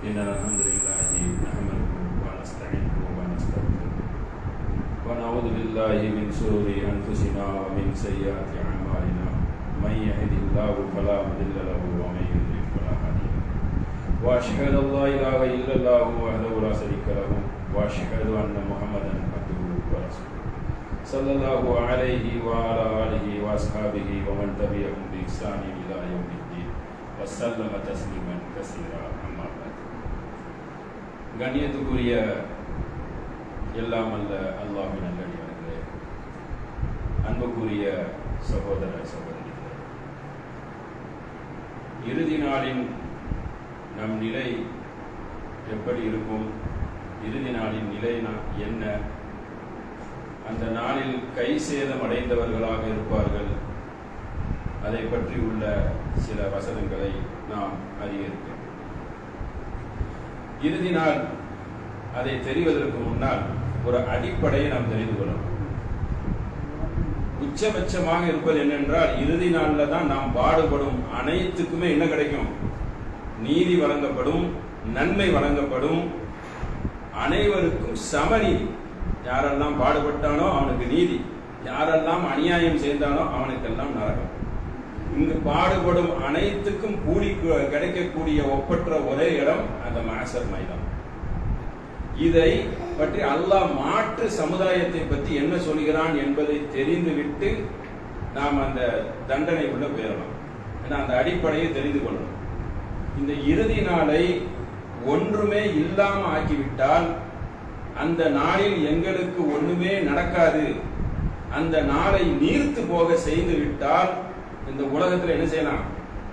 إن الحمد لله نحمده ونستعينه ونستغفره ونعوذ بالله من شرور أنفسنا ومن سيئات أعمالنا من يهده الله فلا مضل له ومن يضلل فلا هادي له وأشهد أن لا إله إلا الله وحده لا شريك له وأشهد أن محمدا عبده ورسوله صلى الله عليه وعلى آله وأصحابه ومن تبعهم بإحسان إلى يوم الدين وسلم تسليما كثيرا. أما بعد, கண்ணியத்துக்குரிய எல்லாம் அல்ல அல்லாஹ்வின் நல்லடியார்களே, அன்புக்குரிய சகோதர சகோதரிகளே, இறுதி நாளின் நம் நிலை எப்படி இருக்கும்? இறுதி நாளின் நிலை என்ன? அந்த நாளில் கை சேதம் அடைந்தவர்களாக இருப்பார்கள். அதை பற்றி உள்ள சில வசனங்களை நாம் அறிய இருக்கிறோம். இறுதி நாள் அதை தெரிவதற்கு முன்னால் ஒரு அடிப்படையை நாம் தெரிந்து கொள்ளணும். உச்சபட்சமாக இருப்பது என்னென்றால், இறுதி நாளில் தான் நாம் பாடுபடும் அனைத்துக்குமே என்ன கிடைக்கும்? நீதி வழங்கப்படும், நன்மை வழங்கப்படும், அனைவருக்கும் சமநீதி. யாரெல்லாம் பாடுபட்டானோ அவனுக்கு நீதி, யாரெல்லாம் அநியாயம் செய்தானோ அவனுக்கெல்லாம் நரகம். இங்கு பாடுபடும் அனைத்துக்கும் கூலி கிடைக்கக்கூடிய ஒப்பற்ற ஒரே இடம் அந்த மஹ்ஷர் மைதானம். இதை பற்றி அல்லாஹ் மாற்று சமுதாயத்தை பற்றி என்ன சொல்கிறான் என்பதை தெரிந்துவிட்டு நாம் அந்த தண்டனை உள்ள போயிடலாம். ஏன்னா அந்த அடிப்படையை தெரிந்து கொள்ளணும். இந்த இறுதி நாளை ஒன்றுமே இல்லாம ஆக்கிவிட்டால், அந்த நாளில் எங்களுக்கு ஒண்ணுமே நடக்காது, அந்த நாளை நீர்த்து போக செய்து விட்டால் இந்த உலகத்தில் என்ன செய்யலாம்?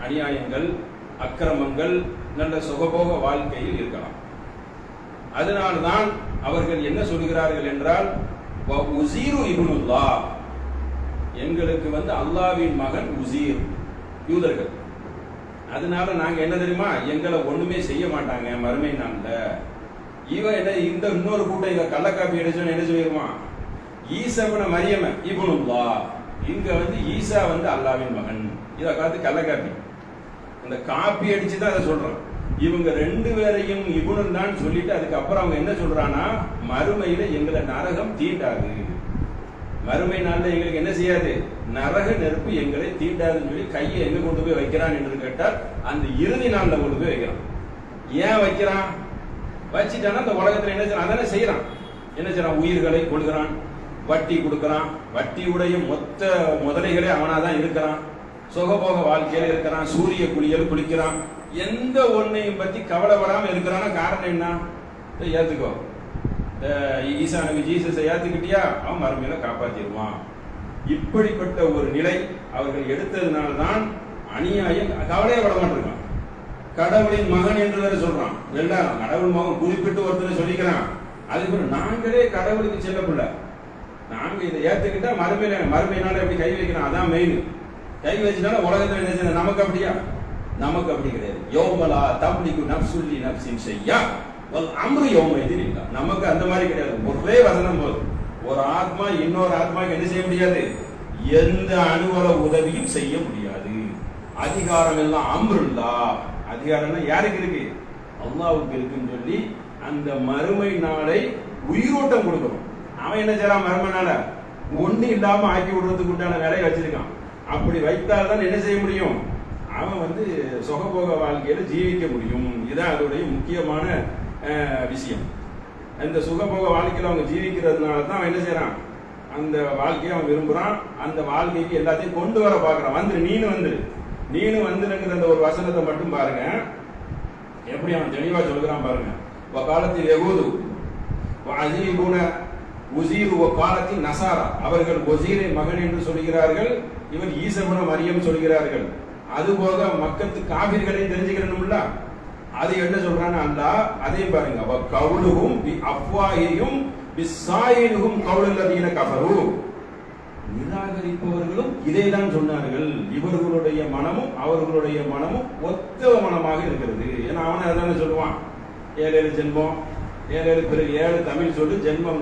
அநியாயங்கள், அக்கிரமங்கள், நல்ல சுகபோக வாழ்க்கையில் இருக்கலாம். அதனால்தான் அவர்கள் என்ன சொல்கிறார்கள் என்றால், உசீரு இப்னுல்லா, எங்களுக்கு அல்லாஹ்வின் மகன் உசீர், யூதர்கள். அதனால நாங்க என்ன தெரியுமா, எங்களை ஒண்ணுமே செய்ய மாட்டாங்க மறுமை நாள்ல. இவன் என்ன, இந்த இன்னொரு கூட்டம் இவன் கள்ளக்காப்பி அடிச்சோன்னு என்ன சொல்லிடுவான், ஈசா இப்னு மரியம இப்னுல்லா, இங்க ஈசா அல்லாஹ்வின் மகன். இதை பார்த்து கள்ளக்காப்பி, இந்த காப்பி அடிச்சுதான் அதை சொல்றான். இவங்க ரெண்டு பேரையும் இப்னுன்னு தான் சொல்லிட்டு அதுக்கப்புறம் அவங்க என்ன சொல்றானா, மறுமையில எங்களை நரகம் தீண்டாது, மறுமை நாள்ல எங்களுக்கு என்ன செய்யாது, நரக நெருப்பு எங்களை தீண்டாதுன்னு சொல்லி கையை எங்க கொண்டு போய் வைக்கிறான் என்று கேட்டால் அந்த இறுதி நாள்ல கொண்டு போய் வைக்கிறான். ஏன் வைக்கிறான்? வச்சுட்டானா அந்த உலகத்துல என்ன செய்யறான், அதானே செய்யறான். என்ன செய்யறான்? உயிர்களை கொள்கிறான், வட்டி கொடுக்கறான், வட்டியுடைய மொத்த முதலைகளே அவனாதான் இருக்கிறான், சுகபோக வாழ்க்கையில இருக்கிறான், சூரிய குளியல் குளிக்கிறான், எந்த ஒன்னையும் பத்தி கவலைப்படாம இருக்கிறான. காரணம் என்ன? ஏத்துக்கோ, ஈசா நபி ஜீசஸை ஏத்துக்கிட்டியா, அவன் மறுமையில காப்பாத்திடுவான். இப்படிப்பட்ட ஒரு நிலை அவர்கள் எடுத்ததுனால்தான் அநியாயம் கவலையே பட மாட்டிருக்கான். கடவுளின் மகன் என்று வேற சொல்றான். எல்லாரும் கடவுள் மகன் குறிப்பிட்டு ஒருத்தர் சொல்லிக்கிறான். அதுக்கு நாங்களே கடவுளுக்கு செல்ல பிள்ளை, நாங்க இதை ஏத்துக்கிட்டா மறுமையினால எப்படி கை வைக்கிறோம், அதான் மெயின். கை வச்சுட்டாலும் உலகத்துல என்ன செய்ய, நமக்கு அப்படியா? நமக்கு அப்படி கிடையாது. யோமலா தம்லிகு நப்சுல்லி நப்சின் ஷையா வல் அம்ரு யௌமைதின் இல்லா. நமக்கு அந்த மாதிரி கிடையாது. ஒரே வசனம் போதும். ஒரு ஆத்மா இன்னொரு ஆத்மாக்கு என்ன செய்ய முடியாது, எந்த அணுவல உதவியும் செய்ய முடியாது. அதிகாரம் எல்லாம் அம்ருல்லா, அதிகாரம் யாருக்கு இருக்கு? அல்லாஹ்வுக்கு இருக்குன்னு சொல்லி அந்த மறுமை நாளை உயிரோட்டம் கொடுக்கணும். அவன் என்ன செய்யறான்? மறுமை நாள ஒண்ணு இல்லாம ஆக்கி விடுறதுக்கு உண்டான வேலையை வச்சிருக்கான். அப்படி வைத்தால்தான் என்ன செய்ய முடியும், அவன் சுகபோக வாழ்க்கையில ஜீவிக்க முடியும். இதுதான் அதோடைய முக்கியமான விஷயம். அந்த சுகபோக வாழ்க்கையில அவங்க ஜீவிக்கிறதுனால தான் அவன் என்ன செய்யறான், அந்த வாழ்க்கையை அவன் விரும்புறான். அந்த வாழ்க்கைக்கு எல்லாத்தையும் கொண்டு வர பாக்குறான். நீனு வந்துருங்கிற அந்த ஒரு வசனத்தை மட்டும் பாருங்க, எப்படி அவன் தெளிவா சொல்கிறான் பாருங்க. காலத்தில் யகூது அஜீபுன உசீரு காலத்தில் நசாரா, அவர்கள் ஒசீரை மகன் என்று சொல்கிறார்கள், இவர் ஈசா இப்னு மரியம் சொல்கிறார்கள். அதுபோக மக்கத்து காபிர்களை தெரிஞ்சுக்கணும்ல, அது என்ன சொல்றான்னு அல்லாஹ் அதையும் பாருங்க. அவ கவுலுகும் அஃப்வாஹியும் பிஸ்ஸாயினுகும் கவுலுல்லதீன கஃபரு, நிராகரிப்பவர்களும் இதை தான் சொன்னார்கள். இவர்களுடைய மனமும் அவர்களுடைய மனமும் ஒத்த மனமாக இருக்கிறது. ஏன்னா அவனை அதான சொல்லுவான், 7 ஜென்மம், 7 பிறகு 7 தமிழ் சொல்லு, ஜென்மம்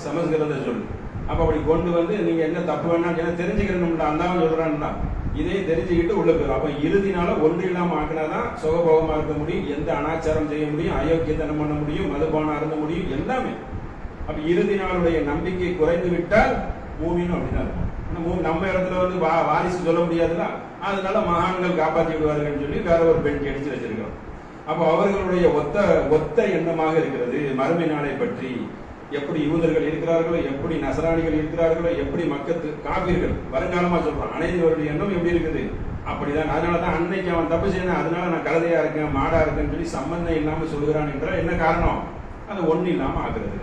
சமஸ்கிருத சொல்லு. அப்ப அப்படி கொண்டு நீங்க என்ன தப்பு வேணா தெரிஞ்சுக்கணும்ல, அல்லாஹ் சொல்றான்டா. இதை தெரிஞ்சுக்கிட்டு உள்ள போயிடும். அப்ப இறுதி நாள ஒன்று இல்லாம ஆக்கினாதான் சுகபோகமா இருக்க முடியும், எந்த அனாச்சாரம் செய்ய முடியும், அயோக்கியத்தனம் பண்ண முடியும், மதுபானம் அருந்த முடியும், எல்லாமே. அப்ப இறுதி நாளுடைய நம்பிக்கை குறைந்து விட்டால் மூமினும் அப்படிதான் இருக்கும். நம்ம இடத்துல வந்து வாரிசு சொல்ல முடியாதுல்ல, அதனால மகான்கள் காப்பாற்றி விடுவார்கள் சொல்லி வேற ஒரு பெண் அடிச்சு வச்சிருக்கிறோம். அப்ப அவர்களுடைய ஒத்த எண்ணமாக இருக்கிறது மறுமை நாளை பற்றி. எப்படி யூதர்கள் இருக்கிறார்களோ, எப்படி நசராணிகள் இருக்கிறார்களோ, எப்படி மக்கத்து காப்பீர்கள் வருங்காலமா சொல்றான், அனைவருடைய எண்ணம் எப்படி இருக்குது அப்படிதான். அதனாலதான் அன்னைக்கு அவன் தப்பு செய்யணும், அதனால நான் கழுதையா இருக்கேன் மாடா இருக்கேன்னு சொல்லி சம்பந்தம் இல்லாம சொல்கிறான் என்றால் என்ன காரணம்? அது ஒண்ணு இல்லாம ஆகிறது.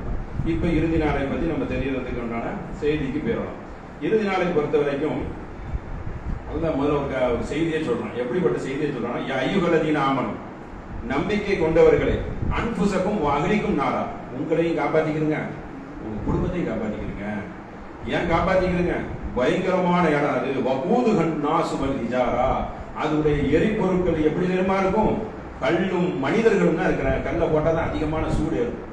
இப்ப இறுதி நாளை பத்தி நம்ம தெரியறதுக்கு உண்டான செய்திக்கு போயிடலாம். இறுதி நாளை பொறுத்த வரைக்கும் அதுதான் முதல்ல ஒரு செய்தியை சொல்றான். எப்படிப்பட்ட செய்தியை சொல்றான்? ஐயுகலதீன ஆமனும், நம்பிக்கை கொண்டவர்களே, அன்புசக்கும் அகலிக்கும் நாரா, உங்களையும் காப்பாத்திக்கிறீங்க, உங்க குடும்பத்தையும் காப்பாத்திக்கிறீங்க. ஏன் காப்பாத்திக்கிறீங்க? பயங்கரமான இடம் அது. வகூதுகன் நாசுமல் ஹிஜாரா, அதனுடைய எரிபொருட்கள் எப்படி தெரியுமா இருக்கும்? கல்லும் மனிதர்களும் தான் இருக்கிறாங்க. கல்ல போட்டாதான் அதிகமான சூடு இருக்கும்,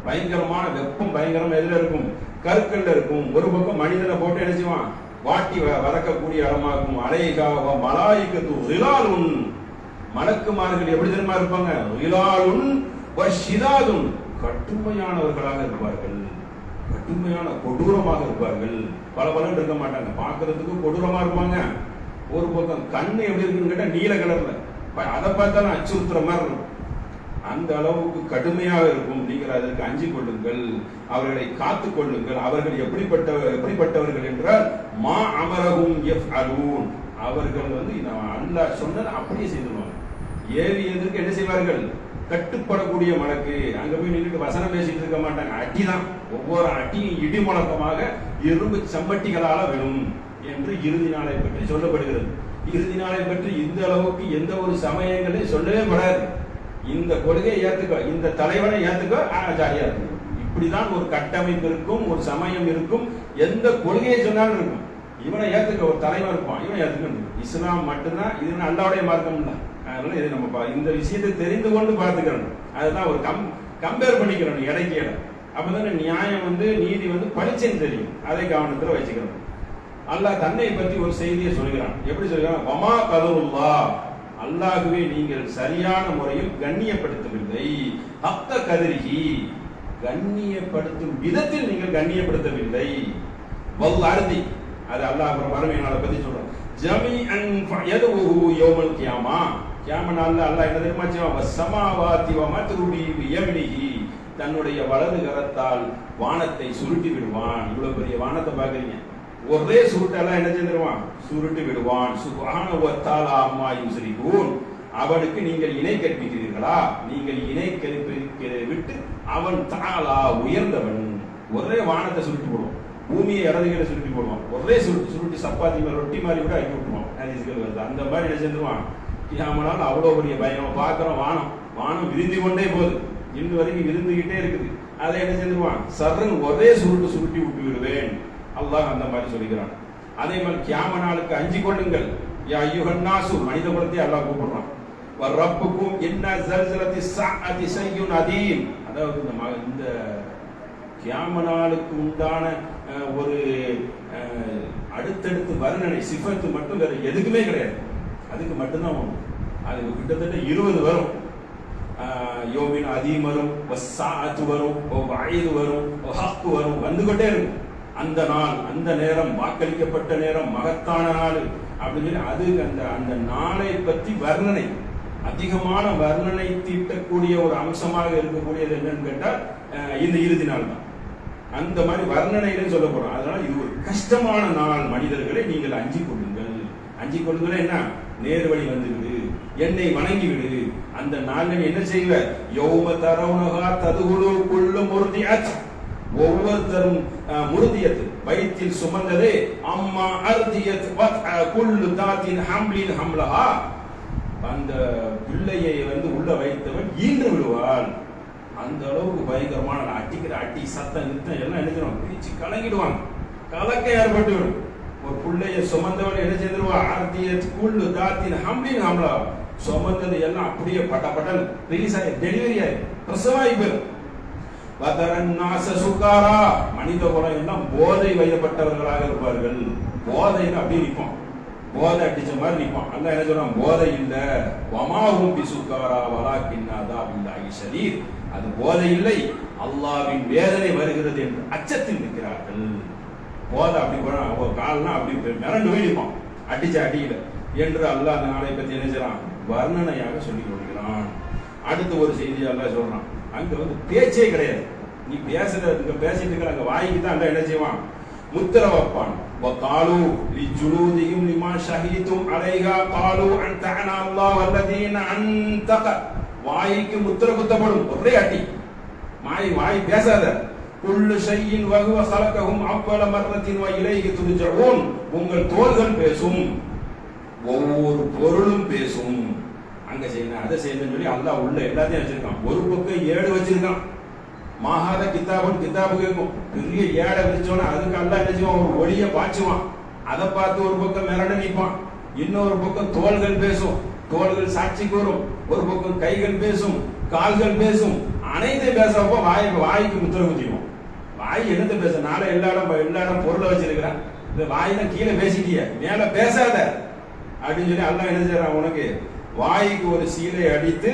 பயங்கரமான வெப்பம் பயங்கரமா எதுல இருக்கும்? கற்கள்ல இருக்கும். ஒரு பக்கம் மனிதனை போட்டு நினைச்சுவான் வாட்டி வதக்கக்கூடிய இடமா இருக்கும். அலைகாவ மலாய்க்கத்து ரிலாலுன், மலக்குமார்கள் எப்படி தெரியுமா இருப்பாங்க? ரிலாலுன் வஷிதாதுன், கட்டுமையானவர்களாக இருப்பார்கள், கட்டுமையான கொடூரமாக இருப்பார்கள். பல பலன் இருக்க மாட்டாங்க, பார்க்கறதுக்கு கொடூரமா இருப்பாங்க. ஒரு பக்கம் கண்ணு எப்படி இருக்குன்னு கேட்டா நீல கலர்ல, அதை பார்த்தாலும் அச்சுறுத்துற மாதிரி இருக்கும். அந்த அளவுக்கு கடுமையாக இருக்கும். நீங்கள் அதற்கு அஞ்சி கொள்ளுங்கள், அவர்களை காத்து கொள்ளுங்கள். அவர்கள் எப்படிப்பட்டவர்கள் என்றால் மா அமரகும் யஃஅலூன், அவர்கள் வந்து அல்லாஹ் சொன்னதை அப்படியே செய்துடுவாங்க. ஏவியதுக்கு என்ன செய்வார்கள்? கட்டுப்படக்கூடிய மலக்கு. அங்க போய் நின்றுட்டு வசனம் பேசிட்டு இருக்க மாட்டாங்க, அடிதான். ஒவ்வொரு அடியும் இடி முழக்கமாக இரும்பு சம்பட்டிகளால விழும் என்று இறுதி நாளை பற்றி சொல்லப்படுகிறது. இறுதி நாளை பற்றி இந்த அளவுக்கு எந்த ஒரு சமயங்களையும் சொல்லவே படாது. இந்த கொள்கையை ஏத்துக்கோ, இந்த தலைவனை ஏத்துக்கோ, ஜாலியா இருக்கும். இப்படிதான் ஒரு கட்டமைப்பு இருக்கும், ஒரு சமயம் இருக்கும், எந்த கொள்கையை சொன்னாலும் இருக்கும். இவனை ஏத்துக்க ஒரு தலைவன் இருப்பான், இவனை ஏத்துக்கணும். இஸ்லாம் மட்டும்தான் இது அல்லாவுடைய மார்க்கம் தான். அதனால இதை நம்ம இந்த விஷயத்தை தெரிந்து கொண்டு பார்த்துக்கிறோம். அதுதான் ஒரு கம்பேர் பண்ணிக்கிறோம் இடைக்கு இடம். அப்பதானே நியாயம் வந்து நீதி வந்து பளிச்சுன்னு தெரியும். அதை கவனத்துல வச்சுக்கிறோம். அல்லாஹ் தன்னை பற்றி ஒரு செய்தியை சொல்கிறான். எப்படி சொல்கிறான்? வமா கதருல்லா, அல்லாஹுவே நீங்கள் சரியான முறையில் கண்ணியப்படுத்தவில்லை. ஹக்க கதிரிஹி, கண்ணியப்படுத்தும் விதத்தில் நீங்கள் கண்ணியப்படுத்தவில்லை. வல் அர்தி, அது அல்லாஹ் மறுமை நாளை பத்தி சொல்றான். ஜமீஅன் ஃபயதுஹு யௌமல் கியாமா, கியாம நாள்ல அல்லாஹ் என்ன தெரியுமா செய்வான்? வஸ்ஸமாவாதி வமத்ருபி பியமினிஹி, தன்னுடைய வலது கரத்தால் வானத்தை சுருட்டி விடுவான். இவ்வளவு பெரிய வானத்தை பாக்குறீங்க, ஒரே சுருட்டெல்லாம் என்ன செஞ்சிருவான்? சுருட்டி விடுவான். சுப்ஹானஹு வ தஆலா அம்மா யுஸ்ரிகூன், அவனுக்கு நீங்கள் இணை கற்பிக்கிறீர்களா? நீங்கள் இணை கற்பிக்க விட்டு அவன் தஆலா உயர்ந்தவன். ஒரே வானத்தை சுருட்டி போடுவான், பூமியை இடதுகளை சுருட்டி போடுவான். ஒரே சுருட்டி சப்பாத்தி மாதிரி ரொட்டி மாதிரி கூட ஆக்கி விட்டுருவான். வருது அந்த மாதிரி என்ன செஞ்சிருவான்? கியாமனால் அவ்வளவு பெரிய பயம். பார்க்கிறோம், வானம் விரிந்து கொண்டே போகுது, இன்று வரைக்கும் விருந்துகிட்டே இருக்குது. அதை என்ன செஞ்சிருவான்? சர்றன் ஒரே சுருட்டி விட்டு விடுவேன். அல்லாஹ் அந்த மாதிரி சொல்கிறான். அதே மாதிரி கியாம நாளுக்கு அஞ்சி கொள்ளுங்கள். யா அய்யுஹன்னாசு, மனித குலத்தை அல்லாஹ் கூப்பிடுறான். வர்ரப்புக்கும் இன்ன ஸல்ஸலத்தி ஸஅதி ஷைஉன் அதீம், அதாவது இந்த கியாம நாளுக்கு உண்டான ஒரு அடுத்தடுத்து வர்ணனை சிஃபத்து மட்டும் வேற எதுக்குமே கிடையாது, அதுக்கு மட்டும்தான் வரும். அது கிட்டத்தட்ட 20 வரும். யோமின் அதீம் வரும், வஸ்ஸாஅத்து வரும், வயது வரும், ஹக்கு வரும், வந்து கொண்டே இருக்கும். அந்த நாள், அந்த நேரம், வாக்களிக்கப்பட்ட நேரம், மகத்தான நாள் அப்படின்னு சொல்லி அது அந்த நாளை பற்றி வர்ணனை, அதிகமான வர்ணனை தீட்டக்கூடிய ஒரு அம்சமாக இருக்கக்கூடியது என்னன்னு கேட்டால் இந்த இறுதி நாள் தான். அந்த மாதிரி வர்ணனையிலும் சொல்லப்படும். அதனால இது ஒரு கஷ்டமான நாள். மனிதர்களை நீங்கள் அஞ்சி கொள்ளுங்கள். அஞ்சி கொள்ளுங்கள் என்ன? நேர் வழி வந்துவிடு, என்னை வணங்கி விடு. அந்த நாளில் என்ன செய்வ? யௌம தரவுனஹா ததுகுலு குல்லு முர்திஅத், ஒவ்வொருத்தரும் முருதியத், வயிற்றில் சுமந்ததே, அம்மா அர்தியத் வத்அ குல்லு தாத்தின் ஹம்லின் ஹம்லஹா, அந்த பிள்ளையை வந்து உள்ள வைத்தவன் ஈன்று விடுவாள். அந்த அளவுக்கு பயங்கரமான அடிக்கிற அடி சத்தம் நித்தம் எல்லாம் நினைக்கிறோம், பிரிச்சு கலங்கிடுவாங்க, கலக்க ஏற்பட்டு விடும். ஒரு பிள்ளைய சுமந்தவன் என்ன செய்திருவா? ஆர்த்தியத் குல்லு தாத்தின் ஹம்லின் ஹம்லா, சுமந்தது எல்லாம் அப்படியே பட்டப்பட்டன் ரிலீஸ் ஆகி டெலிவரி ஆகி பிரசவாகி போயிடும். சுகாரா, மனித குலம் எல்லாம் போதை வைக்கப்பட்டவர்களாக இருப்பார்கள். போதைன்னு அப்படி நிற்போம், போதை அடிச்ச மாதிரி நிற்பான். அல்லாஹ் என்ன சொல்றான்? போதை இல்ல, வமாஹும் பிசுக்காரா வலாக்கின்னா அதாபில்லாஹி ஷதீத். அது போதை இல்லை, அல்லாஹ்வின் வேதனை வருகிறது என்று அச்சத்தில் நிற்கிறார்கள். போதை அப்படி போனா கால்லாம் அப்படி மிரண்டு போயிருப்பான் அடிச்ச அடியில என்று அல்லாஹ் அந்த நாளை பத்தி என்ன செய்யறான்? வர்ணனையாக சொல்லிக் கொடுக்கிறான். அடுத்த ஒரு செய்தி அல்லாஹ் சொல்றான், அங்க வந்து பேச்சே கிடையாது. நீ பேசிட்டு இருக்கிற அங்க வாய்க்கு தான் அல்லாஹ் என்ன செய்வான்? முத்திர வைப்பான். வகாலு லிஜுலூதிஹிம் லிமா ஷஹீதும் அலைஹா காலு அன்தஅனா அல்லாஹ் வல்லதீன அன்தக. வாய்க்கு முத்திர குத்தப்படும், ஒரே அடி. வாய் பேசாத. குல்லு ஷைஇன் வஹுவ ஹலகஹும் அவ்வல மர்ரத்தின் வ இலைஹி துர்ஜஊன். உங்கள் தோள்கள் பேசும், ஒவ்வொரு பொருளும் பேசும். அங்க செய்யணும் அதை செய்யணும்னு சொல்லி அல்லாஹ் உள்ள எல்லாத்தையும் வச்சிருக்கான். ஒரு பக்கம் 7 வச்சிருக்கான். மாகாத கிதாபு கேட்கும். பெரிய ஏடை வச்சோன்னா அதுக்கு அல்லாஹ் என்ன செய்வான்? ஒரு ஒளிய பாய்ச்சுவான். அதை பார்த்து ஒரு பக்கம் மிரண்டு நிற்பான். இன்னொரு பக்கம் தோள்கள் பேசும், தோள்கள் சாட்சி கூறும். ஒரு பக்கம் கைகள் பேசும், கால்கள் பேசும். அனைத்தையும் பேசப்போ வாய்க்கு முத்திர குத்திடுவோம். வாய் என்னத்தை பேச? நாளை எல்லா இடம் பொருளை வச்சிருக்கிறான். இந்த வாய் தான் கீழே பேசிட்டிய, மேல பேசாத அப்படின்னு சொல்லி அல்லாஹ் என்ன செய்யறான்? உனக்கு வாய்க்கு ஒரு சீலை அடித்து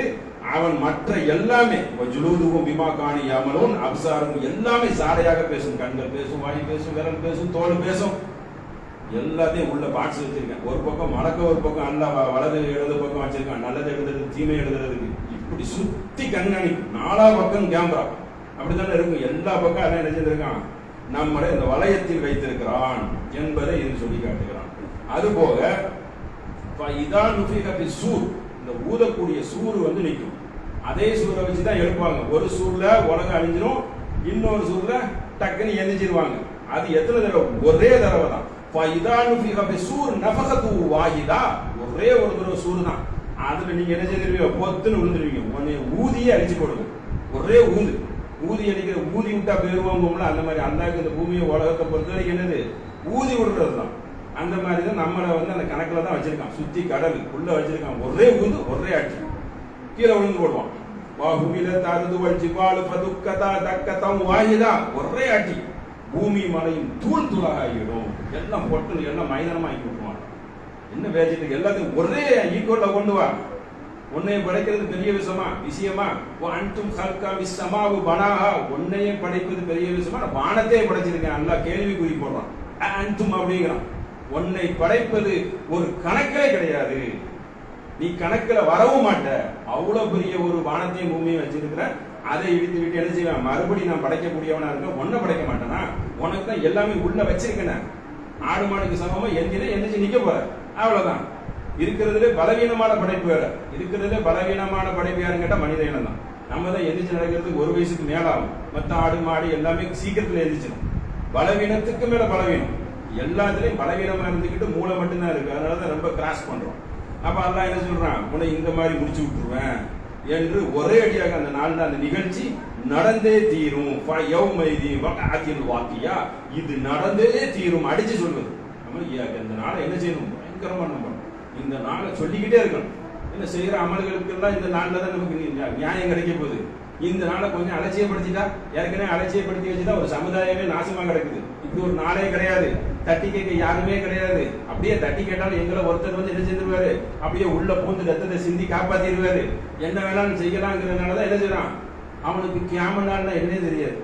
அவன் மற்ற எல்லாமே ஜுலூதுகும் பிமா காணி யாமலூன் அப்சாரும் எல்லாமே சாரையாக பேசும். கண்கள் பேசும், வாய் பேசும், விரல் பேசும், தோல் பேசும். எல்லாத்தையும் உள்ள பாட்ஸ் வச்சிருக்கேன். ஒரு பக்கம் மடக்க, ஒரு பக்கம் அல்லாஹ் வலது இடது பக்கம் வச்சிருக்கான். நல்லது எழுதுறது, தீமை எழுதுறதுக்கு இப்படி சுத்தி கண்காணிக்கும். 4 பக்கம் கேமரா அப்படித்தானே இருக்கும். எல்லா பக்கம் எல்லாம் என்ன செஞ்சிருக்கான்? நம்மளை இந்த வளையத்தில் வைத்திருக்கிறான் என்பதை இது சொல்லி காட்டுகிறான். அதுபோக சூர், இந்த ஊதக்கூடிய சூறு வந்து நிற்கும். அதே சூரை வச்சுதான் எழுப்பாங்க. ஒரு சூர்ல உலகம் அழிஞ்சிரும், இன்னொரு சூர்ல டக்குன்னு எந்திரிச்சிருவாங்க. அது எத்தனை தடவை? ஒரே தடவை தான். சூர் நஃபகத்து வாஹிதா, ஒரே ஒரு தடவை சூறு தான். அதுல நீங்க என்ன செய்திருவீங்க? பொத்துன்னு விழுந்துருவீங்க. உன்னை ஊதியே அடிச்சு போடுங்க. ஒரே ஊதி அடிக்கிற, ஊதி விட்டா பெருவாங்கல அந்த மாதிரி. அல்லாஹ்க்கு இந்த பூமியை உலகத்தை பொறுத்த வரைக்கும் என்னது? ஊதி விடுறது தான். அந்த மாதிரி தான் நம்மளை வந்து அந்த கணக்கில் தான் வச்சிருக்கான். சுத்தி கடல் உள்ள வச்சிருக்கான். ஒரே ஊது, ஒரே அடி, கீழே விழுந்து போடுவான். வாஹுமில தருது வல்ஜிபாலு ஃபதுக்கதா தக்கதம் வாஹிதா, ஒரே அடி பூமி மலையும் தூள் தூளாக ஆகிடும். எல்லாம் பொட்டு எல்லாம் மைதானமா ஆக்கி விட்டுருவான். என்ன பேசிட்டு எல்லாத்தையும் ஒரே ஈக்குவல்ல கொண்டு வா. உன்னைய படைக்கிறது பெரிய விஷயமா? அன்தும் ஹல்கா மிஸ்ஸமாவு பனாஹா, உன்னையே படைப்பது பெரிய விஷயமா? வானத்தையே படைச்சிருக்கேன். அல்லாஹ் கேள்விக்குறி போடுறான். அன்தும் அப்படிங்கிறான். உன்னை படைப்பது ஒரு கணக்கிலே கிடையாது, நீ கணக்கில் வரவும் மாட்ட. அவ்வளவு பெரிய ஒரு வானத்தையும் பூமியும் வச்சிருக்கிற. அதை இடித்து விட்டு என்ன செய்வேன்? மறுபடியும் நான் படைக்கக்கூடியவனா இருக்க, ஒன்ன படைக்க மாட்டேனா? உனக்கு தான் எல்லாமே உள்ள வச்சிருக்கேன். ஆடு மாடுக்கு சமமா எந்திரிச்சு நிக்க போற, அவ்வளவுதான். இருக்கிறதுல பலவீனமான படைப்பு வேற. இருக்கிறதுல பலவீனமான படைப்பு யாருன்னு கேட்டா மனித இனம் தான். நம்ம தான் எந்திரிச்சு நடக்கிறதுக்கு 1 வயசுக்கு மேல ஆகும். மற்ற ஆடு மாடு எல்லாமே சீக்கிரத்துல எந்திரிச்சிடும். பலவீனத்துக்கு மேல பலவீனம். எல்லாத்துலயும் பலவீனமா இருந்துக்கிட்டு மூளை மட்டும்தான் இருக்கு. அதனாலதான் ரொம்ப கிராஸ் பண்றோம். அப்ப அல்லாஹ் என்ன சொல்றான்? உன்னை இந்த மாதிரி முடிச்சு விட்டுருவேன் என்று ஒரே அடியாக அந்த நாள் அந்த நிகழ்ச்சி நடந்தே தீரும். வாக்கியா, இது நடந்தே தீரும் அடிச்சு சொல்வது. நம்ம இந்த நாளை என்ன செய்யணும்? பயங்கரமா நம்பணும். இந்த நாளை சொல்லிக்கிட்டே இருக்கணும். என்ன செய்யற அமல்களுக்கு எல்லாம் இந்த நாள்ல தான் நமக்கு நியாயம் கிடைக்க போகுது. இந்த நாளை கொஞ்சம் அலட்சியப்படுத்திட்டா, ஏற்கனவே அலட்சியப்படுத்தி வச்சுட்டா ஒரு சமுதாயமே நாசமா கிடக்குது. இப்படி ஒரு நாளே கிடையாது. தட்டி கேட்க யாருமே கிடையாது. அப்படியே தட்டி கேட்டாலும் எங்களை ஒருத்தர் வந்து என்ன செஞ்சிருவாரு? அப்படியே உள்ள பூந்து ரத்தத்தை சிந்தி காப்பாத்திடுவாரு. என்ன வேணாலும் செய்யலாங்கிறதுனாலதான் என்ன செய்யறான்? அவனுக்கு கியாம நாள்னா என்னே தெரியாது.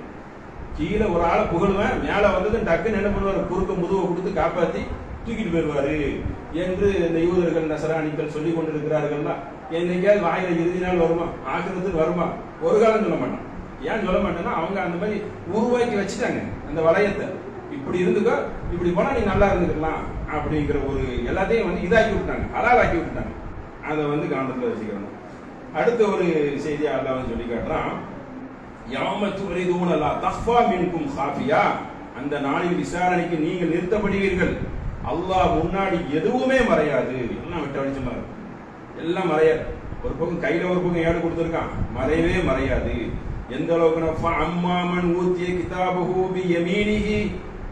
கீழே ஒரு ஆளை புகழுவேன், மேல வந்தது டக்குன்னு என்ன பண்ணுவாரு? குறுக்க முதுவை கொடுத்து காப்பாத்தி தூக்கிட்டு போயிடுவாரு என்று இந்த யூதர்கள் நசராணிகள் சொல்லி கொண்டிருக்கிறார்கள்னா, என்னைக்காவது வாயில இறுதி நாள் வருமா? ஆக்கிரத்துக்கு வருமா? ஒரு காலம் சொல்ல மாட்டான். ஏன் சொல்ல மாட்டேன்னா, அவங்க அந்த மாதிரி உருவாக்கி வச்சுட்டாங்க அந்த வளையத்தை. இப்படி இருந்துக்கோ, இப்படி போனா நீ நல்லா இருந்துக்கலாம் அப்படிங்கிற ஒரு எல்லாத்தையும் வந்து இதாக்கி விட்டாங்க, ஹலாலாக்கி விட்டுட்டாங்க. அதை வந்து கவனத்தில் வச்சுக்கிறோம். அடுத்த ஒரு செய்தியா அல்லாஹ் சொல்லி காட்டுறான், யௌம துரிதுனலா தஃபா மின்கும் காஃபியா, அந்த நாளில் விசாரணைக்கு நீங்கள் நிறுத்தப்படுவீர்கள். அல்லாஹ் முன்னாடி எதுவுமே மறையாது. எல்லாம் விட்டு அடிச்சமா இருக்கும், எல்லாம் மறையாது. ஒரு பக்கம் கையில ஒரு பக்கம் ஏடு கொடுத்துருக்கான், மறையவே மறையாது. எந்த அளவுக்கு அம்மாமன் ஊத்திய கிதாபஹு பி யமீனிஹி,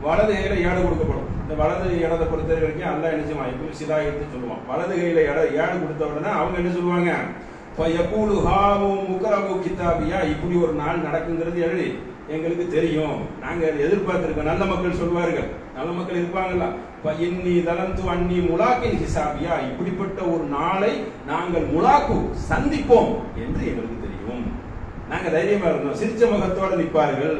வலது கையில ஏடு கொடுக்கப்படும். இந்த வலது இடத்தை பொறுத்த வரைக்கும் அல்லாஹ் என்ன செய்வான்? இப்போ சிதாயத்து சொல்லுவான். வலது கையில ஏடு கொடுத்த உடனே அவங்க என்ன சொல்லுவாங்க? ஃபயகூலு ஹாவு முக்ரவு கிதாபியா, இப்படி ஒரு நாள் நடக்குங்கிறது எழுதி எங்களுக்கு தெரியும், நாங்க எதிர்பார்த்திருக்கோம். நல்ல மக்கள் சொல்வார்கள், நல்ல மக்கள் இருப்பாங்களா, இன்னி தலந்து அன்னி முலாக்கின் ஹிசாபியா, இப்படிப்பட்ட ஒரு நாளை நாங்கள் முலாக்கு சந்திப்போம் என்று எங்களுக்கு தெரியும். நாங்க தைரியமா இருந்தோம், சிரிச்ச முகத்தோட நிற்பார்கள்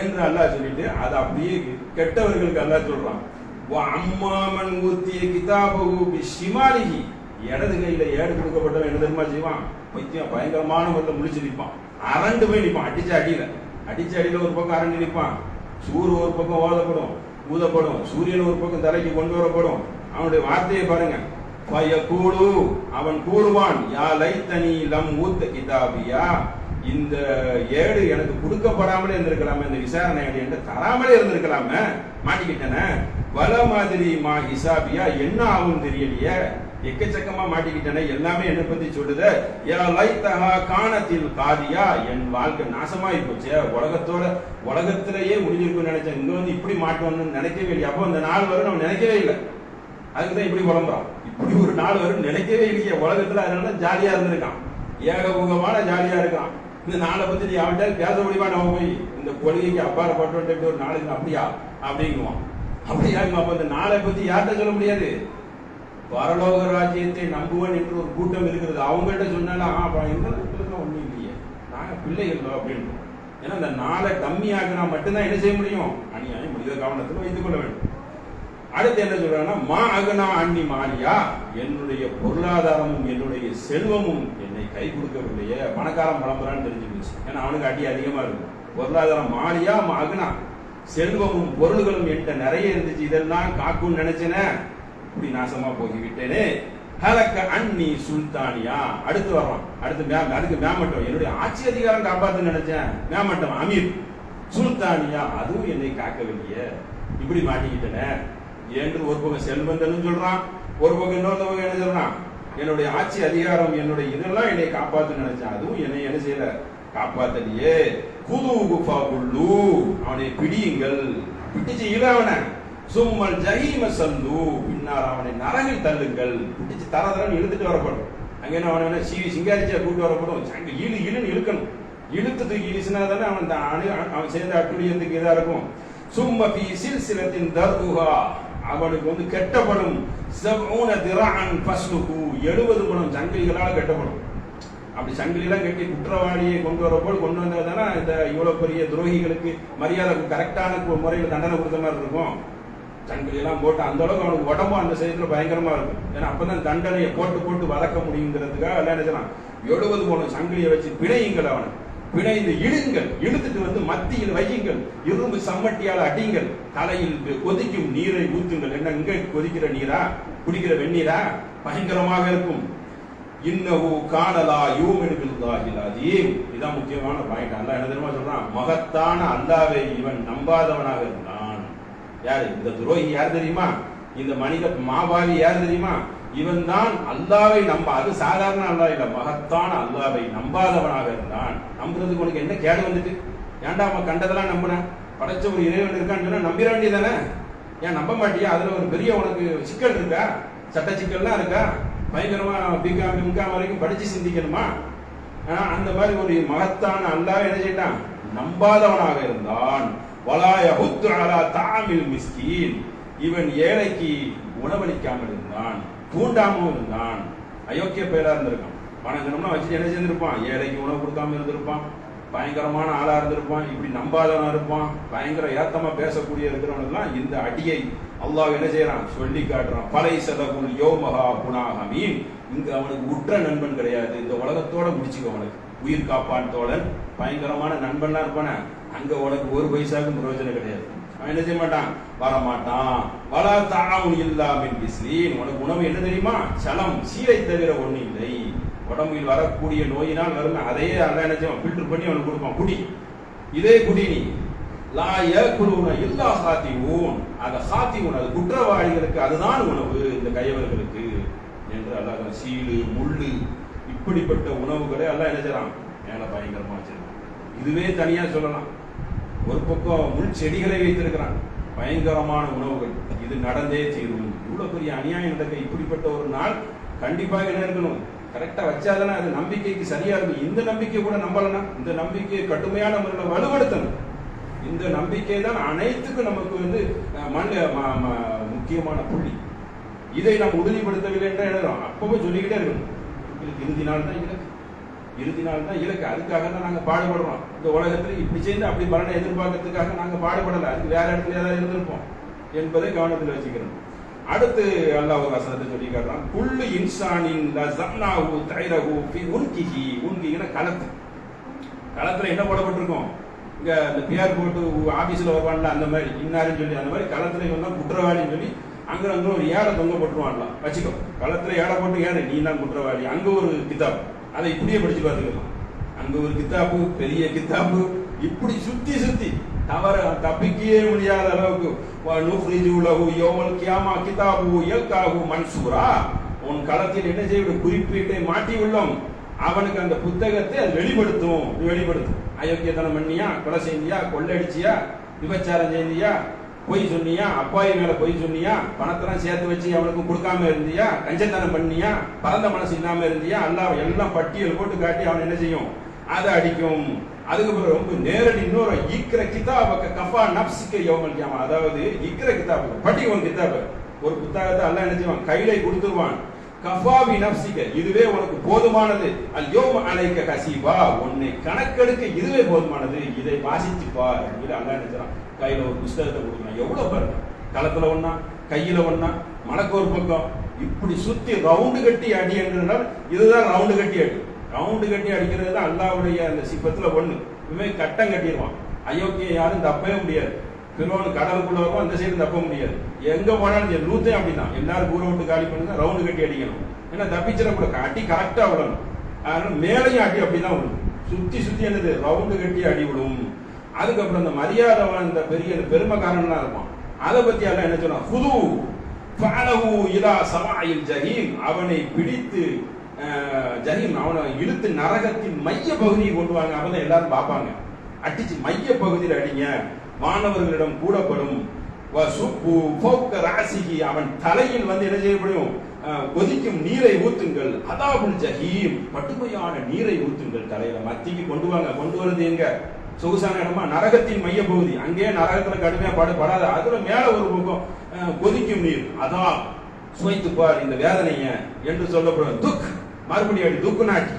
என்று அல்லாஹ் சொல்லிட்டு அதை அப்படியே கெட்டவர்களுக்கு அல்லாஹ் சொல்றான். அம்மாமன் ஊத்திய கிதாபகு பிஷிமாலிஹி, இடது கையில ஏடு கொடுக்கப்பட்டவன் என்ன தெரியுமா செய்வான்? பைத்தியம் பயங்கரமான முறையில் முழிச்சு நிற்பான், அரண்டு போய் நிற்பான். அடிச்ச அடியில ஒரு பக்கம் அரண்டு நிற்பான். சூறு ஒரு பக்கம் ஓதப்படும், ஊதப்படும். சூரியன் ஒரு பக்கம் தலைக்கு கொண்டு வரப்படும். அவனுடைய வார்த்தையை பாருங்க, அவன் கூறுவான், யா லைத்தனி லம் ஊத்த கிதாபியா, இந்த ஏடு எனக்கு கொடுக்கப்படாமலே இருந்திருக்கலாமே, இந்த விசாரணை என்று தராமலே இருந்திருக்கலாமே, மாட்டிக்கிட்டன. வல மாதிரி மா ஹிசாபியா, என்ன ஆகும் தெரியலையே, எக்கச்சக்கமா மாட்டிக்கிட்டன, எல்லாமே என்ன பத்தி சொல்லுது. காணத்தில் காதியா, என் வாழ்க்கை நாசமாயி போச்சு, உலகத்திலேயே முடிஞ்சிருக்குன்னு நினைச்சேன், இங்க வந்து இப்படி மாட்டோம்னு நினைக்கவே இல்லை. அப்போ அந்த நாள் வரும் நம்ம நினைக்கவே இல்லை, அதுக்குதான் இப்படி புலம்புறான். இப்படி ஒரு நாள் வரும் நினைக்கவே இல்லையே உலகத்துல, அதனால ஜாலியா இருந்திருக்கான், ஏகபூகமான ஜாலியா இருக்கான். இந்த நாளை பத்தி நீ அவன்கிட்ட பேச முடியுமா? நம்ம போய் இந்த கொள்கைக்கு அப்பாற பட்டு ஒரு நாளைக்கு அப்படியா அப்படிங்குவான். அப்படியாங்க. அப்ப இந்த நாளை பத்தி யார்கிட்ட சொல்ல முடியாது? பரலோக ராஜ்யத்தை நம்புவன் என்று ஒரு கூட்டம் இருக்கிறது, அவங்கள்ட்ட சொன்னாலும் எங்களுக்கு ஒண்ணும் இல்லையே, நாங்க பிள்ளைகள் அப்படின்னு. ஏன்னா இந்த நாளை கம்மியாக்கினா மட்டும்தான் என்ன செய்ய முடியும்? அநியாயம் முடித கவனத்தில் வைத்துக் கொள்ள வேண்டும். அடுத்து என்ன சொல்றாங்கன்னா, மா அகனா அன்னி மாலியா, என்னுடைய பொருளாதாரமும் என்னுடைய செல்வமும் என்னை கை கொடுக்கவில்லையே. பணக்காரன் பழம்புறான்னு தெரிஞ்சு போச்சு, ஏன்னா அவனுக்கு அடி அதிகமா இருக்கும். பொருளாதாரம் மாலியா மா அகனா, செல்வமும் பொருள்களும் என்கிட்ட நிறைய இருந்துச்சு, இதெல்லாம் காக்கும்னு நினைச்சேனே, இப்படி நாசமா போகிவிட்டேனே. ஹலக்க அன்னி சுல்தானியா, அடுத்து வர்றான். அதுக்கு மேமட்டம், என்னுடைய ஆட்சி அதிகாரம் காப்பாத்து நினைச்சேன், மேமட்டம் அமீர். சுல்தானியா, அதுவும் என்னை காக்கவில்லையே, இப்படி மாட்டிக்கிட்டேனே என்று ஒரு பக்கம் செல்வந்தனும் சொல்றான், ஒரு பக்கம் இன்னொரு பக்கம் என்ன சொல்றான், என்னுடைய ஆட்சி அதிகாரம் என்னுடைய இதெல்லாம் என்னை காப்பாத்து நினைச்சேன், அதுவும் என்னை என்ன செய்யல, காப்பாத்தலையே. குது குஃபா குல்லு, அவனை பிடியுங்கள், பிடிச்சு இளவன. சும்மல் ஜஹீம சந்து, பின்னால் அவனை நரகில் தள்ளுங்கள். பிடிச்சு தரதரன்னு இழுத்துட்டு வரப்படும். அங்க என்ன அவனை சிங்காரிச்சா கூட்டு வரப்படும். இழுன்னு இழுக்கணும், இழுத்து தூக்கி இழுச்சுனா தானே அவன் சேர்ந்த அட்டுழியத்துக்கு இதா இருக்கும். சும்ம பி சில்சிலத்தின் தர்ஹா, அவனுக்கு வந்து கெட்டப்படும். 70 திராஅன் ஃபஸ்லுஹு, 70 குணம் சங்கிலிகளால் கெட்டப்படும். அப்படி சங்கிலிலாம் கட்டி குற்றவாளியை கொண்டு வரப்போது கொண்டு வந்ததுதானே இந்த இவ்வளவு பெரிய துரோகிகளுக்கு மரியாதை கரெக்டான முறையில் தண்டனை கொடுத்த மாதிரி இருக்கும். சங்கிலியெல்லாம் போட்டு அந்த அளவுக்கு அவனுக்கு உடம்பும் அந்த சைத்துல பயங்கரமா இருக்கும். ஏன்னா அப்பதான் தண்டனையை போட்டு போட்டு வளர்க்க முடியுங்கிறதுக்காக எல்லாம் நினைச்சான். 70 குணம் சங்கிலியை வச்சு பிணையுங்கள், அவனை பிணைந்து இழுங்கள், இழுத்துட்டு வந்து மத்தியில் வையுங்கள், இரும்பு சம்மட்டியால் அடிங்கள், தலையில் கொதிக்கும் நீரை ஊத்துங்கள். என்ன இங்க கொதிக்கிற நீரா, குடிக்கிற வெந்நீரா? பயங்கரமாக இருக்கும். இன்னஹு கானலா யூமினு பில்லாஹில் அதீம், இதான் முக்கியமான பாயிண்ட். அல்லாஹ் என்ன தெரியுமா சொல்றான்? மகத்தான அல்லாஹ்வை இவன் நம்பாதவனாக இருந்தான். யாரு இந்த துரோகி? யார் தெரியுமா? இந்த மனித மாபாவி யார் தெரியுமா? இவன் தான் அல்லாஹ்வை அது சாதாரண அல்லாஹ் இல்ல, மகத்தான அல்லாஹ்வை நம்பாதவனாக இருந்தான். நம்புறதுக்கு உனக்கு என்ன கேடு வந்துட்டு? ஏன்டா அவன் கண்டதெல்லாம் நம்பின? படைச்ச ஒரு இறைவன் இருக்கான்னு சொன்னா நம்பிட வேண்டியதானே? ஏன் நம்ப மாட்டியா? அதுல ஒரு பெரிய உனக்கு சிக்கல் இருக்கா? சட்ட சிக்கல்லாம் இருக்கா? பயங்கரமா பிகாம் எம்காம் வரைக்கும் படிச்சு சிந்திக்கணுமா? அந்த மாதிரி ஒரு மகத்தான அல்லாஹ் என்ன செய்தான்? நம்பாதவனாக இருந்தான். வலாய ஹுத்து அலா தாமில் மிஸ்கீன், இவன் ஏழைக்கு உணவளிக்காமல் இருந்தான், தூண்டாமல் இருந்தான். அயோக்கிய பேரா இருந்திருக்கான். பணங்கரம்னா வச்சு என்ன செஞ்சிருப்பான்? ஏழைக்கு உணவு கொடுக்காம இருந்திருப்பான், பயங்கரமான ஆளா இருந்திருப்பான், இப்படி நம்பாதவனா இருப்பான், பயங்கர ஏத்தமா பேசக்கூடிய இருக்கிறவனுக்குலாம் இந்த அடியை அல்லாஹ் என்ன செய்யறான்? சொல்லி காட்டுறான். பலை சதகுல் யோமஹா புனாஹமீன், இங்க அவனுக்கு உற்ற நண்பன் கிடையாது, இந்த உலகத்தோட முடிச்சுக்க. அவனுக்கு உயிர் காப்பான் தோழன், பயங்கரமான நண்பன்லாம் இருப்பான, அங்க உனக்கு ஒரு பைசாவுக்கு பிரயோஜனம் கிடையாது. அவன் என்ன செய்ய மாட்டான்? வரமாட்டான். வலா தாவுன் இல்லா மின் பிஸ்லீன், உனக்கு உணவு என்ன தெரியுமா? சலம், சீரை தவிர ஒண்ணு இல்லை. உடம்பில் வரக்கூடிய நோயினால் வரும், அதையே அல்லாஹ் என்ன செய்வான்? ஃபில்டர் பண்ணி அவனுக்கு கொடுப்பான். குடி, இதே குடி நீ. லா யகுலுன இல்லா ஹாதிஊன், அந்த ஹாதிஊன் அது குற்றவாளிகளுக்கு அதுதான் உணவு, இந்த கையவர்களுக்கு என்று அல்லாஹ் சீலு முள்ளு இப்படிப்பட்ட உணவுகளை அல்லாஹ் என்ன செய்றான்? மேல பயங்கரமா வச்சிருக்கான். இதுவே தனியா சொல்லலாம். ஒரு பக்கம் முள் செடிகளை வைத்திருக்கிறான், பயங்கரமான உணவுகள். இது நடந்தே தீரும். இவ்வளவு பெரிய அநியாயம் நடக்க இப்படிப்பட்ட ஒரு நாள் கண்டிப்பாக என்ன இருக்கணும்? கரெக்டா வச்சாதானே அது நம்பிக்கைக்கு சரியா இருக்கும். இந்த நம்பிக்கை கூட நம்பலனா, இந்த நம்பிக்கையை கடுமையான முறையில் வலுப்படுத்தணும். இந்த நம்பிக்கை தான் அனைத்துக்கும் நமக்கு வந்து முக்கியமான புள்ளி. இதை நாம் உறுதிப்படுத்தவில்லை என்ற எழுதுறோம். அப்பவும் சொல்லிக்கிட்டே இருக்கணும், இறுதி நாள் தான் இலக்கு, இறுதி நாள் தான் இலக்கு. அதுக்காக தான் நாங்கள் பாடுபடுறோம். இந்த உலகத்தில் இப்படி செய்து அப்படி பலனை எதிர்பார்க்கறதுக்காக நாங்கள் பாடுபடலை. அதுக்கு வேற இடத்துல ஏதாவது இருந்திருப்போம் என்பதை கவனத்தில் வச்சுக்கிறோம். அடுத்து அல்லாஹ் ஒரு வசனத்தை சொல்லி காட்டுறான். குல்லு இன்சானின் லஸன்னாஹு தைரஹு ஃபி உன்கிஹி. உன்கிஹினா களத்து. களத்துல என்ன போடப்பட்டிருக்கும்? இங்க அந்த பேர் போட்டு ஆபீஸ்ல வருவான்ல அந்த மாதிரி இன்னாருன்னு சொல்லி அந்த மாதிரி களத்துல இவன் தான் குற்றவாளின்னு சொல்லி அங்க ஒரு ஏடை தொங்க போட்டுருவான்ல வச்சுக்கோ. களத்துல ஏடை போட்டு ஏடை நீ தான் குற்றவாளி. அங்க ஒரு கிதாப், அதை இப்படியே படிச்சு பார்த்துக்கலாம். அங்க ஒரு கித்தாப்பு, பெரிய கித்தாப்பு, இப்படி சுத்தி சுத்தி தவற தப்பிக்கவே முடியாத அளவுக்கு மன்சூரா உன் களத்தில் என்ன செய்ய குறிப்பீட்டை மாட்டி உள்ளோம். அவனுக்கு அந்த புத்தகத்தை அது வெளிப்படுத்தும். அயோக்கியத்தனம் பண்ணியா, கொலை செய்தியா, கொள்ளடிச்சியா, விபச்சாரம் செய்தியா, பொய் சொன்னியா, அப்பாயி மேல பொய் சொன்னியா, பணத்தெல்லாம் சேர்த்து வச்சு அவனுக்கு கொடுக்காம இருந்தியா, கஞ்சத்தனம் பண்ணியா, பரந்த மனசு இல்லாம இருந்தியா, எல்லாம் பட்டியல் போட்டு காட்டி அவன் என்ன செய்யும், அதை அடிக்கும். அதுக்கப்புறம் ரொம்ப நேரடி இன்னொரு ஈக்கிற கிதாபக்க கஃபா நப்சிக்க யௌமல் கியாமா. அதாவது ஈக்கிற கிதாபு படிக்கும் கிதாபு, ஒரு புத்தகத்தை அல்லாஹ் என்ன செய்வான், கையில கொடுத்துருவான். கஃபாபி நப்சிக்க, இதுவே உனக்கு போதுமானது. அல்யோம அலைக்க கசீபா, உன்னை கணக்கெடுக்க இதுவே போதுமானது, இதை வாசிச்சு பார். அல்லாஹ் என்ன செய்றான், கையில ஒரு புத்தகத்தை கொடுக்கணும். எவ்வளவு பாருங்க, களத்துல ஒண்ணா, கையில ஒண்ணா, மனக்கு ஒரு பக்கம், இப்படி சுத்தி ரவுண்டு கட்டி அடி என்றால் இதுதான் ரவுண்டு கட்டி அடி. ரவுண்டு கட்டி அடிக்கிறது தான் அல்லாஹ்வுடைய அந்த சிப்பத்துல ஒண்ணு. இவன் கட்டம் கட்டிடுவான். அயோக்கிய யாரும் தப்பவே முடியாது. பிறோன் கடலுக்குள்ள வரும், அந்த சைடு தப்ப முடியாது. எங்க போனாலும் லூத்தையும் அப்படிதான், எல்லாரும் ஊரை விட்டு காலி பண்ணுங்க, ரவுண்டு கட்டி அடிக்கணும். ஏன்னா தப்பிச்சிட கூட அடி கரெக்டா விடணும். அதனால மேலையும் அடி அப்படிதான் விடும். சுத்தி சுத்தி என்னது ரவுண்டு கட்டி அடி விடும். அதுக்கப்புறம் இந்த மரியாதைவான், இந்த பெரிய பெருமைக்காரன்லாம் இருப்பான். அதை பத்தி எல்லாம் என்ன சொன்னா, ஹுது ஃபஅலஹு இலா ஸமாஇல் ஜஹீம், அவனை பிடித்து ஜஹீம், அவனை இழுத்து நரகத்தின் மைய பகுதியை கொண்டு வாங்க. அவன் எல்லாரும் பார்ப்பாங்க. அடிச்சு மைய பகுதியில் அடிங்க, மாணவர்களிடம் கூடப்படும். அவன் தலையில் வந்து என்ன செய்யப்படும், கொதிக்கும் நீரை ஊத்துங்கள். அதாபுல் ஜஹீம், கடுமையான நீரை ஊத்துங்கள் தலையில. மத்திக்கு கொண்டு வாங்க. கொண்டு வருது எங்க, சொகுசான இடமா, நரகத்தின் மைய பகுதி. அங்கே நரகத்துல கடுமையா படாத, அதுல மேல ஒரு பக்கம் கொதிக்கும் நீர். அதான் சுவைத்து பார் இந்த வேதனைய என்று சொல்லப்படும். துக், மறுபடியும் அடி, துக்கு நாட்டி.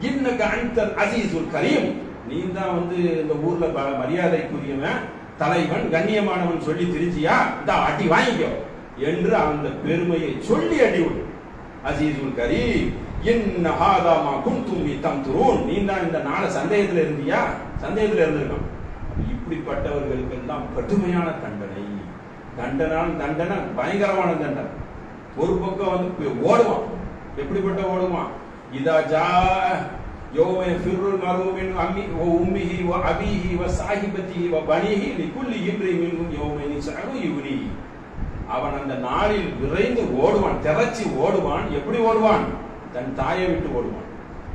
இன்னக அன்தல் அஸீஸுல் கரீம், நீ தான் வந்து இந்த ஊர்ல மரியாதைக்குரியவன், தலைவன், கண்ணியமானவன் சொல்லி திரிச்சியா, இந்த அடி வாங்கிக்கோ என்று அந்த பெருமையை சொல்லி அடி விடு. அஸீஸுல் கரீம் இன்ன ஹாதா மா குன்தும் தம்துரூன், நீ தான் இந்த நாள சந்தேகத்துல இருந்தியா, சந்தேகத்துல இருந்திருக்கான். இப்படிப்பட்டவர்களுக்கு எல்லாம் கடுமையான தண்டனை. தண்டனை பயங்கரமான தண்டனை. ஒரு பக்கம் வந்து ஓடுவான். எப்படிப்பட்ட ஓடுவான், இதா ஜா யௌம ஃபிர்ருல் மர்உ மின் உம்மிஹி வ அபீஹி வ ஸாஹிபத்திஹி வ பனீஹி லிகுல்லி இம்ரிஇன் மின்ஹும் யௌமைன் ஷஅனு யுக்னி. அவன் அந்த நாளில் விரைந்து ஓடுவான், திரச்சி ஓடுவான். எப்படி ஓடுவான், தன் தாயை விட்டு ஓடுவான்,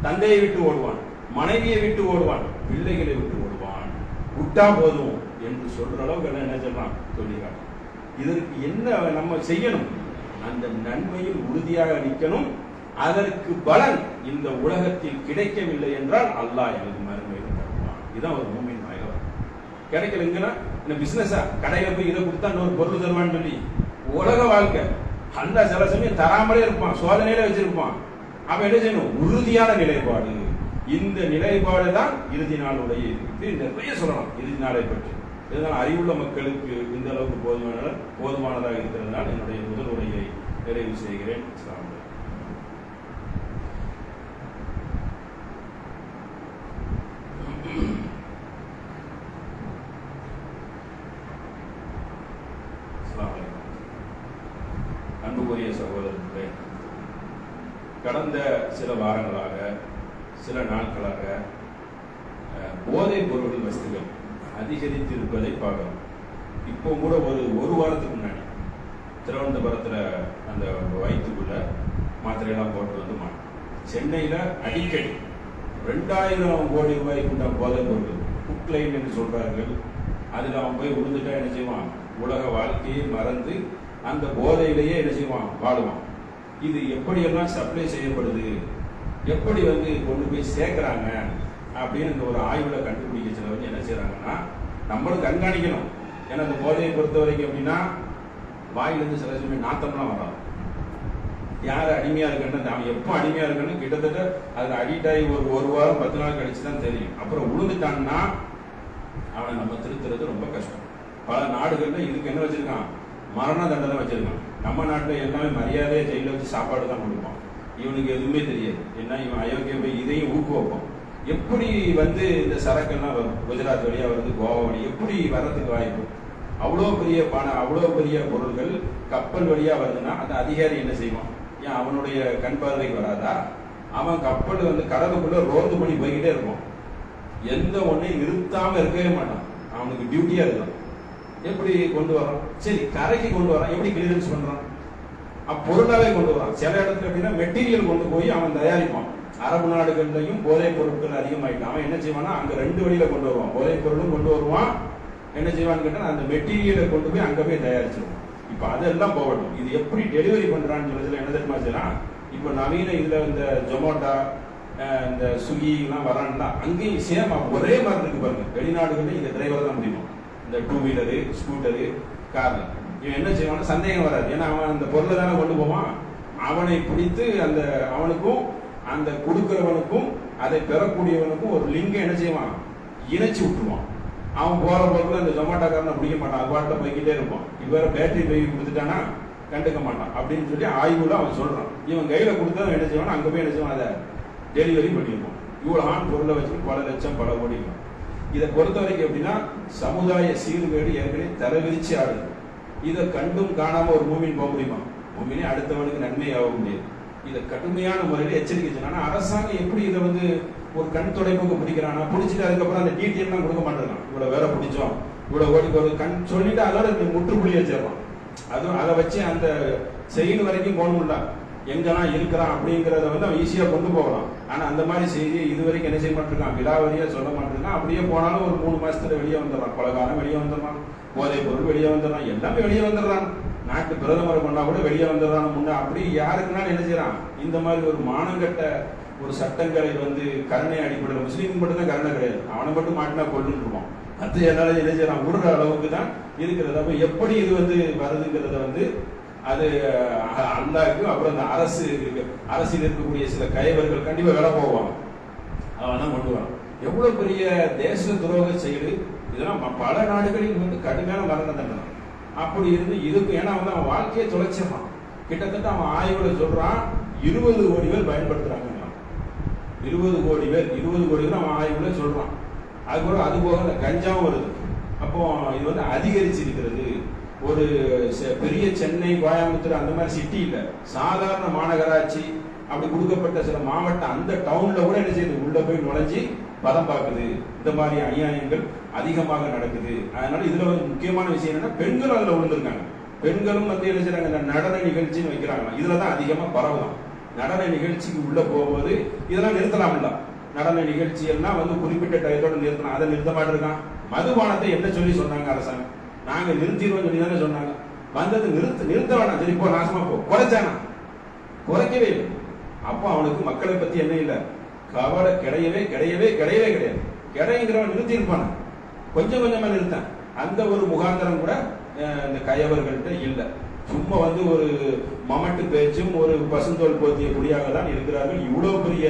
தந்தையை விட்டு ஓடுவான், மனைவியை விட்டு ஓடுவான், பிள்ளைகளை விட்டு ஓடுவான். விட்டா போதும் என்று சொல்ற அளவுக்கு என்ன சொல்றான் சொல்லிடுறான். இதற்கு என்ன நம்ம செய்யணும், அந்த நன்மையில் உறுதியாக நிற்கணும். அதற்கு பலன் இந்த உலகத்தில் கிடைக்கவில்லை என்றால் அல்லாஹ் எனக்கு மறுமையில் தருவான். இதுதான் ஒரு மூமின் மயக்கம். கிடைக்கலங்கன்னா இந்த பிசினஸா, கடையில போய் இதை கொடுத்தா இன்னொரு பொருள் தருவான்னு சொல்லி உலக வாழ்க்கை அந்த சில சமயம் தராமலே இருப்பான், சோதனையில வச்சிருப்பான். அப்ப என்ன செய்யணும், உறுதியான நிலைப்பாடு. இந்த நிலைப்பாடு தான் இறுதி நாளுடைய இது. நிறைய சொல்லலாம் இறுதி நாளை பற்றி. இதனால் அறிவுள்ள மக்களுக்கு இந்த அளவுக்கு போதுமானதாக இருக்கிறதுனால் என்னுடைய முதல் உரையை நிறைவு செய்கிறேன். அன்புக்குரிய சகோதரர்களே, கடந்த சில வாரங்களாக, சில நாட்களாக போதைப் பொருள் வசதிகள் அதிகரித்திருப்பதை பார்க்கிறோம். இப்போ கூட ஒரு வாரத்துக்கு முன்னாடி திருவனந்தபுரத்தில் அந்த வயிற்றுக்குள்ள மாத்திரையெல்லாம் போட்டு வந்து சென்னையில் அடிக்கடி 2000 கோடி ரூபாய்க்கு உண்டான போதைப் பொருள் குக்லைன் என்று சொல்றார்கள். அதில் அவன் போய் விழுந்துட்டா என்ன செய்வான், உலக வாழ்க்கையை மறந்து அந்த போதையிலேயே என்ன செய்வான், வாழுவான். இது எப்படியெல்லாம் சப்ளை செய்யப்படுது, எப்படி வந்து கொண்டு போய் சேர்க்கிறாங்க அப்படின்னு இந்த ஒரு ஆய்வுல கண்டுபிடிக்க சிலவங்க என்ன செய்யறாங்கன்னா, நம்மளும் கண்காணிக்கணும். ஏன்னா அந்த போதையை பொறுத்த வரைக்கும் அப்படின்னா வாயிலிருந்து சில சமயம் நாத்தம்லாம் வராது. யார் அடிமையா இருக்குன்னு, அவன் எப்போ அடிமையா இருக்குன்னு கிட்டத்தட்ட அதுல அடிக்ட் ஆகி ஒரு வாரம் 10 நாள் கழிச்சு தான் தெரியும். அப்புறம் உளுந்துட்டான்னா அவனை நம்ம திருத்துறது ரொம்ப கஷ்டம். பல நாடுகள்ல இதுக்கு என்ன வச்சிருக்கான், மரண தண்டனை வச்சிருக்கான். நம்ம நாட்டில் எல்லாமே மரியாதையை ஜெயில வச்சு சாப்பாடு தான் கொடுப்பான். இவனுக்கு எதுவுமே தெரியாது. ஏன்னா இவன் அயோக்கிய போய் இதையும் ஊக்குவிப்பான். எப்படி இந்த சரக்கெல்லாம் வரும், குஜராத் வழியா வருது, கோவா வழி, எப்படி வர்றதுக்கு வாய்ப்பு? அவ்வளோ பெரிய பணம், அவ்வளோ பெரிய பொருள்கள் கப்பல் வழியா வருதுன்னா அந்த அதிகாரி என்ன செய்வான்? ஏன் அவனுடைய கண் பார்வைக்கு வராதா? அவன் கப்பல் கடலுக்குள்ள ரோந்து பண்ணி போய்கிட்டே இருப்பான். எந்த ஒன்னையும் நிறுத்தாம இருக்கவே மாட்டான். அவனுக்கு டியூட்டியா இருக்கான். எப்படி கொண்டு வரான்? சரி, கரைக்கு கொண்டு வரான். எப்படி கிளியரன்ஸ் பண்றான்? பொருளாவே கொண்டு வரான். சில இடத்துல எப்படின்னா மெட்டீரியல் கொண்டு போய் அவன் தயாரிப்பான். அரபு நாடுகள்லையும் போதைப் பொருட்கள் அதிகமாயிட்டான். அவன் என்ன செய்வான்னா அங்க 2 வழியில கொண்டு வருவான். போதைப் பொருளும் கொண்டு வருவான். என்ன செய்வான்னு கேட்டா அந்த மெட்டீரியலை கொண்டு போய் அங்க போய் தயாரிச்சிருவான். இப்ப அதெல்லாம் போகட்டும். இது எப்படி டெலிவரி பண்றான்னு சொல்லி என்ன தெரியுமா செய்யலாம்? இப்ப நவீன இதுல இந்த ஜொமேட்டோ, இந்த ஸ்விக்கி எல்லாம் வரான்ல, அங்கேயும் சேமா ஒரே மாதிரி இருக்கு பாருங்க. வெளிநாடுகளில் இந்த டிரைவர் தான் முடியும். இந்த 2 வீலரு, ஸ்கூட்டரு, கார்ல இவன் என்ன செய்வான்? சந்தேகம் வராது. ஏன்னா அவன் அந்த பொருளை தானே கொண்டு போவான். அவனை பிடித்து அவனுக்கும் அந்த கொடுக்கிறவனுக்கும் அதை பெறக்கூடியவனுக்கும் ஒரு லிங்கை என்ன செய்வான்? இணைச்சு விட்டுருவான். அவன் போற போக்குல அந்த ஜொமேட்டோக்காரனை பிடிக்க மாட்டான். அது பாட்டில் போய்கிட்டே இருப்பான். இவர பேட்டரி போய் கொடுத்துட்டானா கண்டுக்க மாட்டான் அப்படின்னு சொல்லி ஆய்வுல அவன் சொல்றான். இவன் கையில கொடுத்தா என்ன செய்வான்? அங்க போய் என்ன செய்வான்? அதை டெலிவரி பண்ணிடுவான். இவ்வளவு ஆண் பொருளை வச்சு பல லட்சம் பல கோடி. இதை பொறுத்த வரைக்கும் எப்படின்னா சமுதாய சீர்கேடு ஏற்கனவே தரவிரிச்சு ஆடுது. இதை கண்டும் காணாம ஒரு மூமின் போக முடியுமா? மூமினே அடுத்தவனுக்கு நன்மை ஆக முடியாது. இதை கடுமையான முறையில் எச்சரிக்கை சொன்னா அரசாங்கம் எப்படி இதை ஒரு கண் துடைப்புக்கு பிடிக்கிறானா? பிடிச்சிட்டு அதுக்கப்புறம் அந்த டீட்டெயிலாம் கொடுக்க மாட்டேங்கிறான். இவ்வளவு வேற பிடிச்சோம், இவ்வளவு கோடிக்கு ஒரு கண் சொல்லிட்டு அதோட முற்றுப்புள்ளி வச்சிடறான். அதுவும் அதை வச்சு அந்த செயல் வரைக்கும் போகணும்ல, எங்கெல்லாம் இருக்கிறான் அப்படிங்கிறத அவன் ஈஸியா கொண்டு போகலாம். ஆனா அந்த மாதிரி செய்தி இது வரைக்கும் என்ன செய்ய மாட்டிருக்கான்? விலாவரியா சொல்ல மாட்டிருக்கான். அப்படியே போனாலும் ஒரு 3 மாசத்துல வெளியே வந்துடுறான். கொலகாரம் வெளியே வந்துடுறான், போதைப் பொருள் வெளியே வந்துடுறான், எல்லாமே வெளியே வந்துடுறான். நாட்டு பிரதமர் பண்ணா கூட வெளியே வந்துடுறான். முன்ன அப்படி யாருக்குனாலும் என்ன செய்யறான்? இந்த மாதிரி ஒரு மானங்கட்ட ஒரு சட்டங்களை கருணை அடிப்படையில், முஸ்லீம் மட்டும் தான் கருணை கிடையாது. அவனை மட்டும் மாட்டினா கொள்ளுருவான். அது என்னால என்ன செய்யறான்? விடுற அளவுக்கு தான் இருக்கிறது. அப்ப எப்படி இது வருதுங்கிறத அது அல்லாக்கு அப்புறம் அந்த அரசியல் இருக்கக்கூடிய சில கைவர்கள் கண்டிப்பா வேலை போவாங்க. அவன் தான் கொண்டு வரான். எவ்வளவு பெரிய தேச துரோக செயல் இதெல்லாம் பல நாடுகளில் கடுமையான மரண தண்டனை. அப்படி இருந்து இதுக்கு ஏன்னா அவன் வாழ்க்கையை தொலைச்சிடறான். கிட்டத்தட்ட அவன் ஆய்வுல சொல்றான் 20 கோடி பேர் பயன்படுத்துறாங்க. 20 கோடி பேர் அவன் ஆய்வுல சொல்றான். அது போக அந்த கஞ்சாவும் வருது. அப்போ இது அதிகரிச்சிருக்கிறது. ஒரு பெரிய சென்னை, கோயம்புத்தூர் அந்த மாதிரி சிட்டி இல்ல, சாதாரண மாநகராட்சி அப்படி கொடுக்கப்பட்ட சில மாவட்டம் அந்த டவுன்ல கூட என்ன செய்யுது? உள்ள போய் நுழைஞ்சி பதம் பார்க்குது. இந்த மாதிரி அநியாயங்கள் அதிகமாக நடக்குது. அதனால இதுல முக்கியமான விஷயம் என்னன்னா பெண்களும் அதுல விழுந்திருக்காங்க. பெண்களும் என்ன செய்யறாங்க? இந்த நடன நிகழ்ச்சின்னு வைக்கிறாங்க. இதுலதான் அதிகமா பரவலாம். நடன நிகழ்ச்சிக்கு உள்ள போகும்போது இதெல்லாம் நிறுத்தலாம்ல. நடன நிகழ்ச்சி எல்லாம் குறிப்பிட்ட டயத்தோட நிறுத்தலாம். அதை நிறுத்த மாட்டிருக்கான். மதுபானத்தை என்ன சொல்லி சொன்னாங்க அரசாங்கம்? நாங்க நிறுத்திடுவோம் சொல்லி தானே சொன்னாங்க. நிறுத்த வேணாம், சரி போ, நாசமா போ. குறைச்சானா? குறைக்கவே இல்லை. அப்போ அவனுக்கு மக்களை பத்தி என்ன இல்லை? கவலை கிடையவே கிடையாது. கிடைங்கிறவன் நிறுத்தி இருப்பான, கொஞ்சம் கொஞ்சமா நிறுத்தான். அந்த ஒரு முகாந்திரம் கூட இந்த கயவர்கள்ட்ட இல்லை. சும்மா ஒரு மமட்டு பேச்சும் ஒரு பசுந்தோல் போத்திய குடியாக தான் இருக்கிறார்கள். இவ்வளவு பெரிய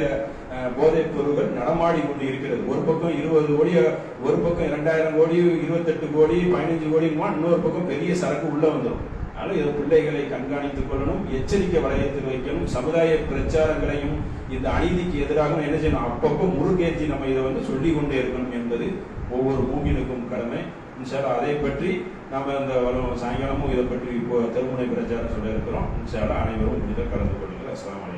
போதைப் பொருள்கள் நடமாடி கொண்டு இருக்கிறது. ஒரு பக்கம் 20 கோடி, ஒரு பக்கம் 2000 கோடி, 28 கோடி, 15 கோடி, இன்னொரு பக்கம் பெரிய சரக்கு உள்ள வந்துடும். அதனால இதை பிள்ளைகளை கண்காணித்துக் கொள்ளணும், எச்சரிக்கை வளையத்தில் வைக்கணும். சமுதாய பிரச்சாரங்களையும் இந்த அநீதிக்கு எதிராக என்ன செய்யணும்? அப்பப்போ முருகேற்றி நம்ம இதை சொல்லிக் கொண்டே இருக்கணும் என்பது ஒவ்வொரு மூமினுக்கும் கடமை. இன்ஷா அல்லாஹ் அதை பற்றி நாம இந்த சாயங்காலமும் இதை பற்றி இப்போ தெருமுனை பிரச்சாரம் சொல்ல இருக்கிறோம். இன்ஷா அல்லாஹ் அனைவரும் முடிந்த கலந்து கொள்ளுங்கள். அஸ்ஸலாமு அலைக்கும்.